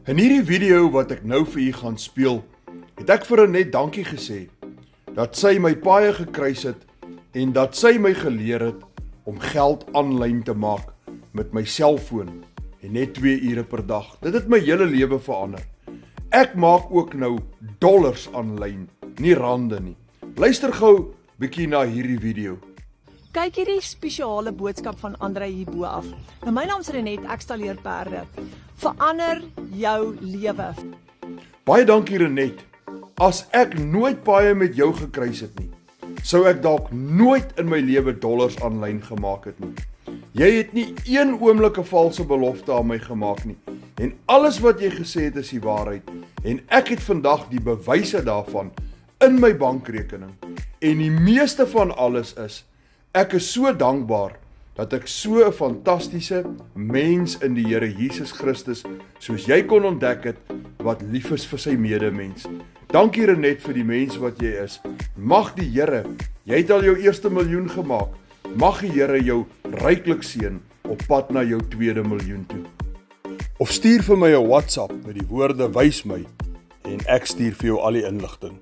In hierdie video wat ek nou vir u gaan speel, het ek vir Renet dankie gesê, dat sy my paaie gekruis het, en dat sy my geleer het, om geld aanlyn te maak, met my selfoon, en net 2 ure per dag. Dit het my hele lewe verander. Ek maak ook nou dollars aanlyn, nie rande nie. Luister gou bietjie na hierdie video. Kyk hierdie spesiale boodskap van Andre hierbo af. Nou my naam is Renet, ek stalleer perde. Verander jou lewe. Baie dankie Renet. As ek nooit paaie met jou gekruis het nie, sou ek dalk nooit in my lewe dollars aanlyn gemaak het nie. Jy het nie een oomblik 'n valse belofte aan my gemaak nie. En alles wat jy gesê het is die waarheid. En ek het vandag die bewyse daarvan in my bankrekening. En die meeste van alles is, ek is so dankbaar dat ek so 'n fantastiese mens in die Here Jesus Christus, soos jy kon ontdek het, wat lief is vir sy medemens. Dankie Renet vir die mens wat jy is. Mag die Here, jy het al jou eerste miljoen gemaak, mag die Here jou ryklik seën op pad na jou tweede miljoen toe. Of stuur vir my 'n WhatsApp met die woorde wys my en ek stuur vir jou al die inligting.